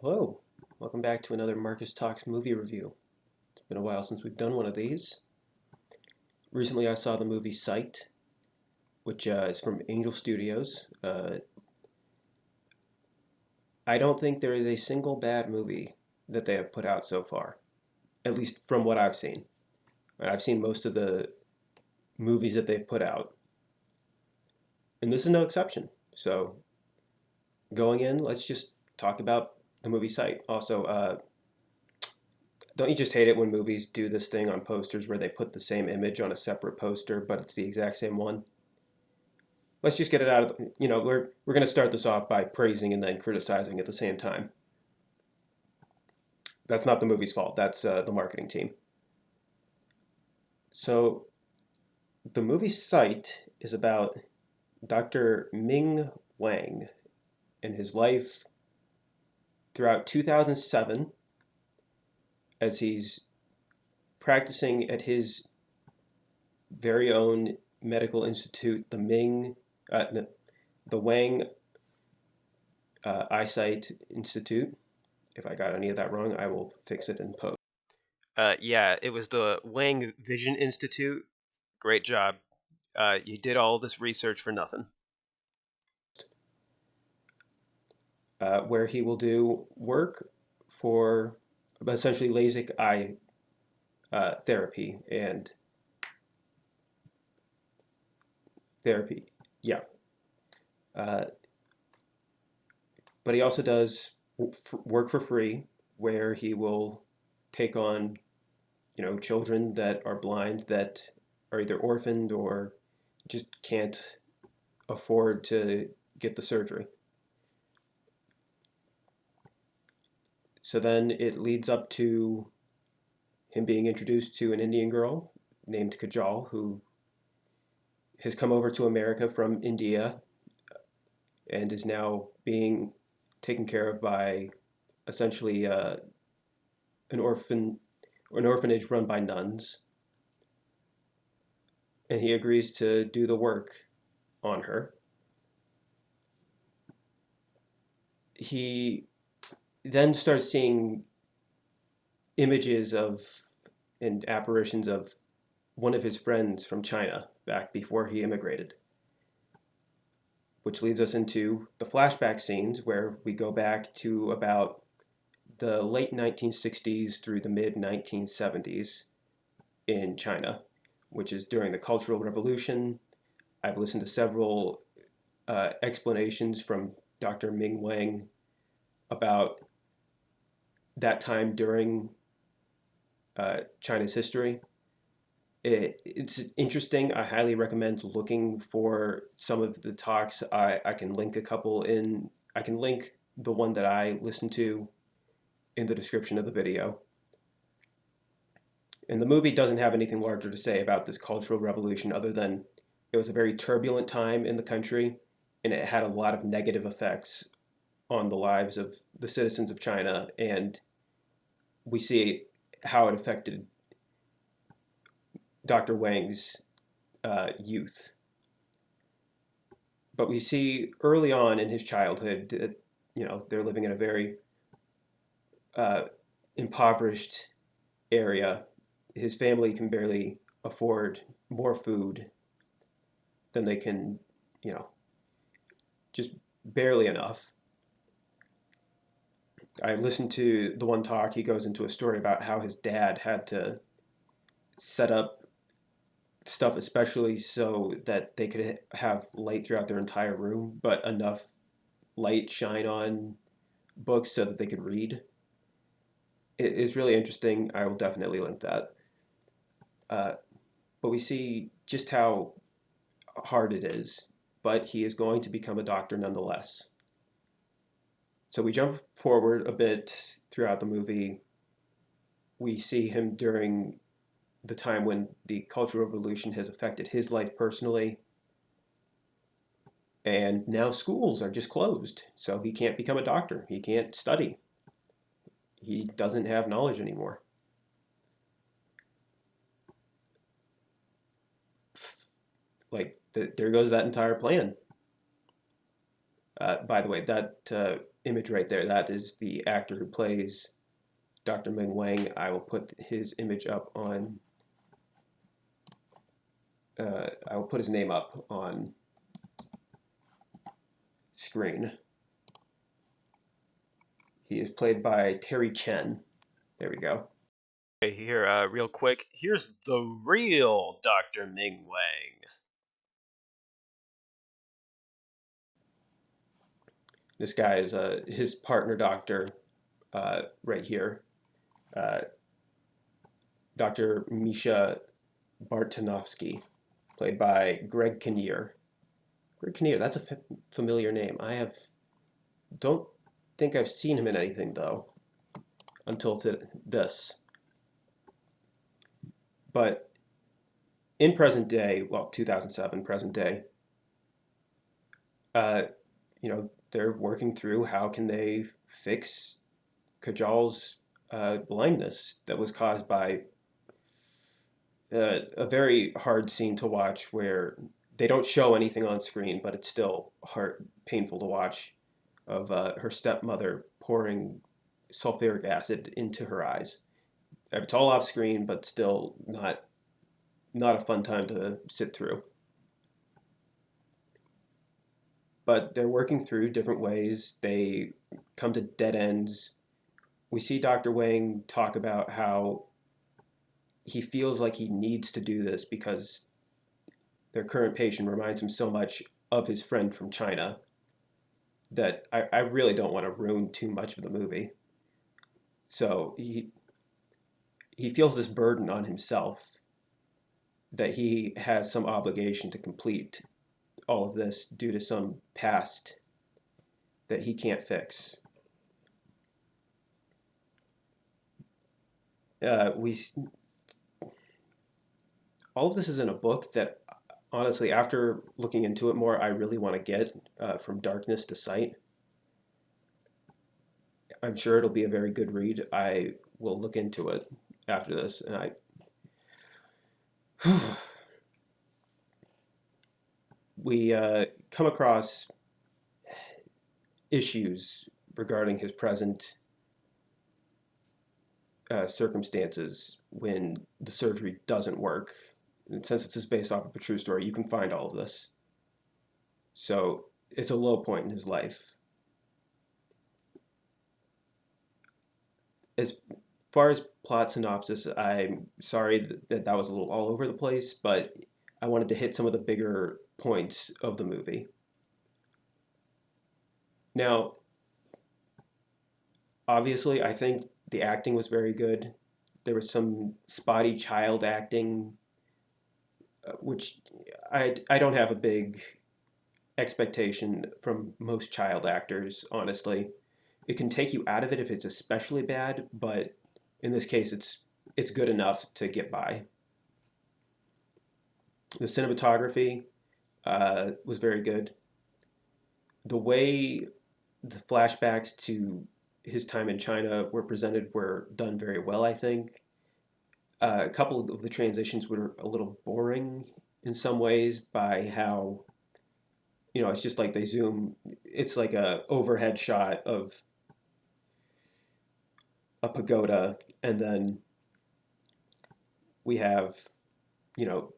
Hello, welcome back to another Marcus Talks movie review. It's been a while since we've done one of these. Recently, I saw the movie Sight, which is from Angel Studios. I don't think there is a single bad movie that they have put out so far, at least from what I've seen. I've seen most of the movies that they've put out, and this is no exception. So, going in, let's just talk about the movie Sight. Also, don't you just hate it when movies do this thing on posters where they put the same image on a separate poster, but it's the exact same one? Let's just get it out of we're going to start this off by praising and then criticizing at the same time. That's not the movie's fault. That's the marketing team. So the movie Sight is about Dr. Ming Wang and his life throughout 2007 as he's practicing at his very own medical institute, the Wang Eyesight Institute. If I got any of that wrong, I will fix it in post. Yeah, it was the Wang Vision Institute. Great job. You did all this research for nothing. Where he will do work for essentially LASIK eye therapy and therapy. Yeah. Uh, but he also does work for free where he will take on, children that are blind that are either orphaned or just can't afford to get the surgery. So then it leads up to him being introduced to an Indian girl named Kajal who has come over to America from India and is now being taken care of by essentially an orphanage run by nuns, and he agrees to do the work on her. He then starts seeing images of and apparitions of one of his friends from China back before he immigrated, which leads us into the flashback scenes where we go back to about the late 1960s through the mid 1970s in China, which is during the Cultural Revolution. I've listened to several explanations from Dr. Ming Wang about that time during China's history. It's interesting. I highly recommend looking for some of the talks. I can link a couple in. I can link the one that I listened to in the description of the video. And the movie doesn't have anything larger to say about this cultural revolution other than it was a very turbulent time in the country and it had a lot of negative effects on the lives of the citizens of China. And we see how it affected Dr. Wang's youth. But we see early on in his childhood that, they're living in a very uh, impoverished area. His family can barely afford more food than they can, you know, just barely enough. I listened to the one talk, he goes into a story about how his dad had to set up stuff especially so that they could have light throughout their entire room, but enough light shine on books so that they could read. It is really interesting. I will definitely link that. Uh, but we see just how hard it is, but he is going to become a doctor nonetheless. So we jump forward a bit throughout the movie. We see him during the time when the Cultural Revolution has affected his life personally. And now schools are just closed. So he can't become a doctor. He can't study. He doesn't have knowledge anymore. There goes that entire plan. By the way, that image right there. That is the actor who plays Dr. Ming Wang. I will put his image up on. I will put his name up on screen. He is played by Terry Chen. There we go. Okay, here, real quick. Here's the real Dr. Ming Wang. This guy is his partner doctor right here, uh, Dr. Misha Bartanovsky, played by Greg Kinnear. Greg Kinnear, that's a familiar name. Don't think I've seen him in anything though until to this. But in present day, well, 2007 present day, uh, they're working through how can they fix Kajal's blindness that was caused by a very hard scene to watch where they don't show anything on screen, but it's still painful to watch, of her stepmother pouring sulfuric acid into her eyes. It's all off screen, but still not a fun time to sit through. But they're working through different ways. They come to dead ends. We see Dr. Wang talk about how he feels like he needs to do this because their current patient reminds him so much of his friend from China that I really don't want to ruin too much of the movie. So he feels this burden on himself that he has some obligation to complete all of this due to some past that he can't fix. We all of this is in a book that honestly, after looking into it more, I really want to get From Darkness to Sight. I'm sure it'll be a very good read. I will look into it after this, and we come across issues regarding his present circumstances when the surgery doesn't work. And since this is based off of a true story, you can find all of this. So it's a low point in his life. As far as plot synopsis, I'm sorry that was a little all over the place, but I wanted to hit some of the bigger points of the movie. Now, obviously, I think the acting was very good. There was some spotty child acting, which I don't have a big expectation from most child actors, honestly. It can take you out of it if it's especially bad, but in this case, it's good enough to get by. The cinematography was very good. The way the flashbacks to his time in China were presented were done very well, I think. A couple of the transitions were a little boring in some ways by how, it's just like they zoom. It's like a overhead shot of a pagoda, and then we have, you know,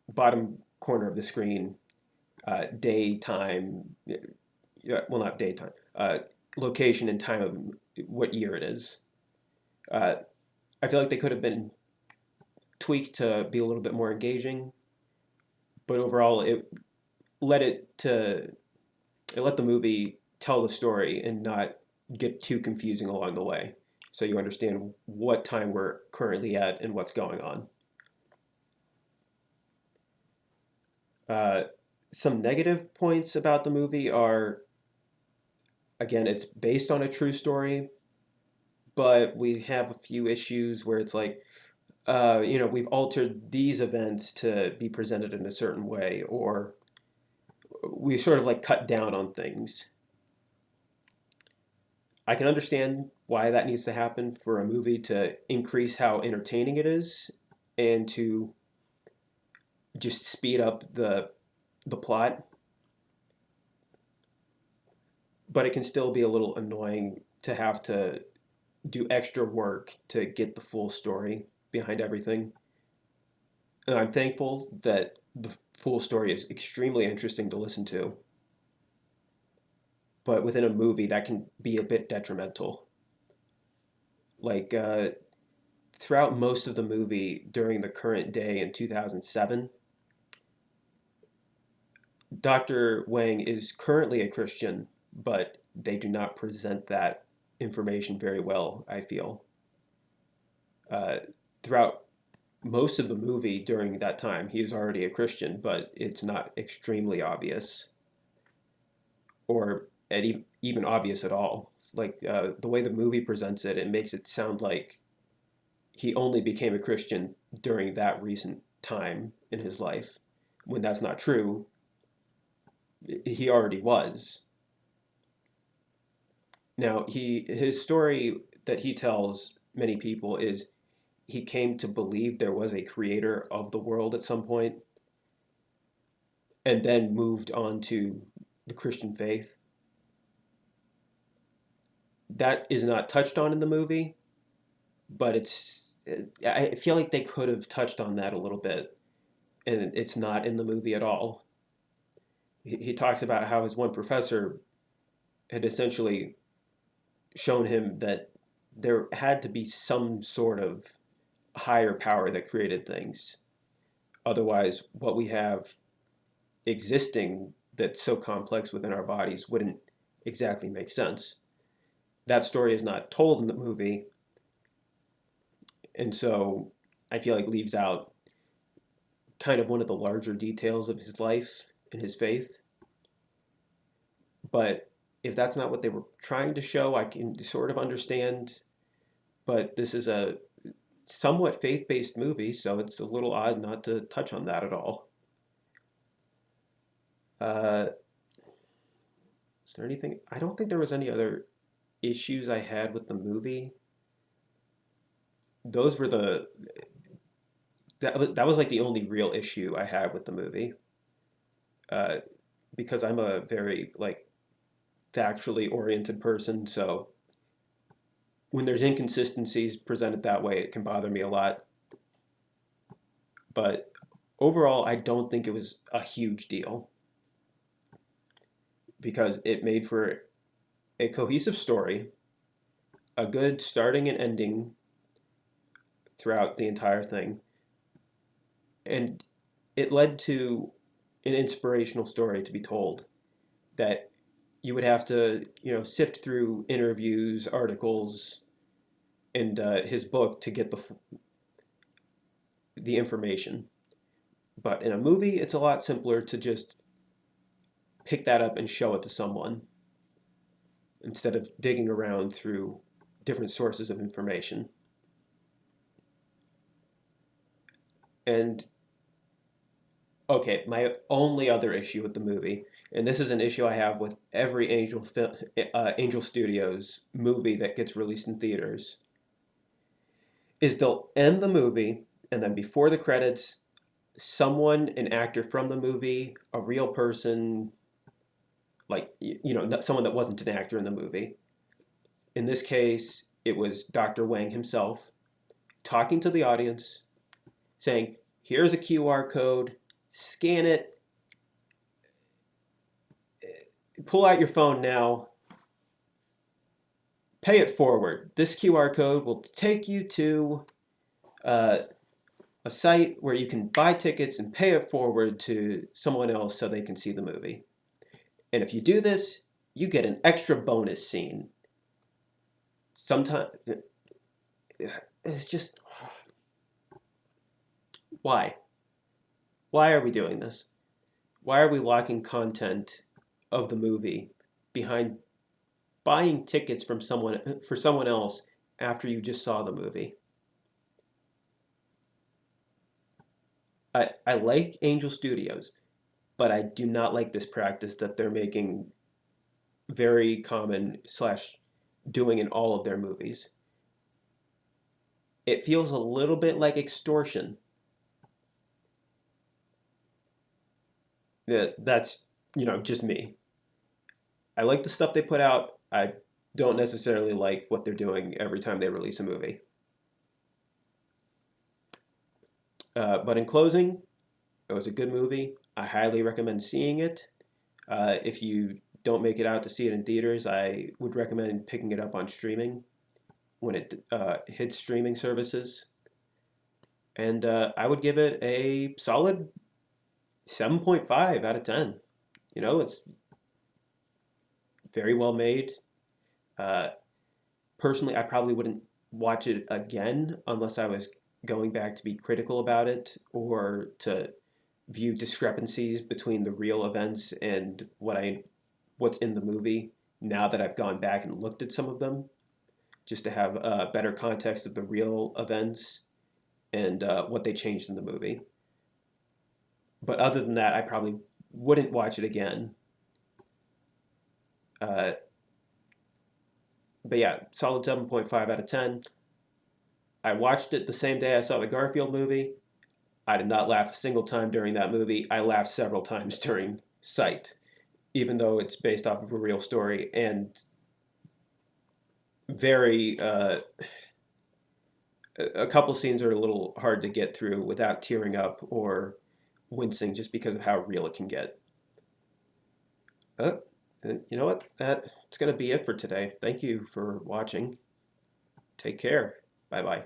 bottom corner of the screen, daytime, well, not daytime, location and time of what year it is. Uh, I feel like they could have been tweaked to be a little bit more engaging, but overall, let it to it let the movie tell the story and not get too confusing along the way, so you understand what time we're currently at and what's going on. Uh, some negative points about the movie are, again, it's based on a true story, but we have a few issues where it's like, we've altered these events to be presented in a certain way, or we sort of like cut down on things. I can understand why that needs to happen for a movie to increase how entertaining it is and to just speed up the plot. but it can still be a little annoying to have to do extra work to get the full story behind everything. And I'm thankful that the full story is extremely interesting to listen to, but within a movie, that can be a bit detrimental. Like, throughout most of the movie during the current day in 2007, Dr. Wang is currently a Christian, but they do not present that information very well, I feel. Uh, Throughout most of the movie during that time, he is already a Christian, but it's not extremely obvious or even obvious at all. Like the way the movie presents it, it makes it sound like he only became a Christian during that recent time in his life, when that's not true. He already was. Now, his story that he tells many people is he came to believe there was a creator of the world at some point and then moved on to the Christian faith. That is not touched on in the movie, but I feel like they could have touched on that a little bit, and it's not in the movie at all. He talks about how his one professor had essentially shown him that there had to be some sort of higher power that created things. Otherwise, what we have existing that's so complex within our bodies wouldn't exactly make sense. That story is not told in the movie, and so I feel like leaves out kind of one of the larger details of his life and his faith. But if that's not what they were trying to show, I can sort of understand. But this is a somewhat faith-based movie, so it's a little odd not to touch on that at all. Uh, is there anything? I don't think there was any other issues I had with the movie. Those were that was like the only real issue I had with the movie. Uh, because I'm a very like factually oriented person, so when there's inconsistencies presented that way, it can bother me a lot. But overall, I don't think it was a huge deal because it made for a cohesive story, a good starting and ending throughout the entire thing, and it led to an inspirational story to be told that you would have to, sift through interviews, articles, and his book to get the information. But in a movie, it's a lot simpler to just pick that up and show it to someone instead of digging around through different sources of information. And okay, my only other issue with the movie, and this is an issue I have with every Angel Studios movie that gets released in theaters, is they'll end the movie and then before the credits, someone, an actor from the movie, a real person, like someone that wasn't an actor in the movie. In this case, it was Dr. Wang himself talking to the audience, saying, "Here's a QR code, scan it, pull out your phone now, pay it forward. This QR code will take you to uh, a site where you can buy tickets and pay it forward to someone else so they can see the movie. And if you do this, you get an extra bonus scene." Sometimes it's just, why? Why are we doing this? Why are we locking content of the movie behind buying tickets from someone for someone else after you just saw the movie? I like Angel Studios, but I do not like this practice that they're making very common slash doing in all of their movies. It feels a little bit like extortion. That's just me. I like the stuff they put out. I don't necessarily like what they're doing every time they release a movie. But in closing, it was a good movie. I highly recommend seeing it. If you don't make it out to see it in theaters, I would recommend picking it up on streaming when it hits streaming services. And I would give it a solid 7.5 out of 10. It's very well made. Uh, Personally, I probably wouldn't watch it again unless I was going back to be critical about it or to view discrepancies between the real events and what's in the movie now that I've gone back and looked at some of them, just to have a better context of the real events and what they changed in the movie. But other than that, I probably wouldn't watch it again. Uh, but yeah, solid 7.5 out of 10. I watched it the same day I saw the Garfield movie. I did not laugh a single time during that movie. I laughed several times during Sight, even though it's based off of a real story and very. A couple scenes are a little hard to get through without tearing up or wincing just because of how real it can get. Uh, and you know what? That's going to be it for today. Thank you for watching. Take care. Bye bye.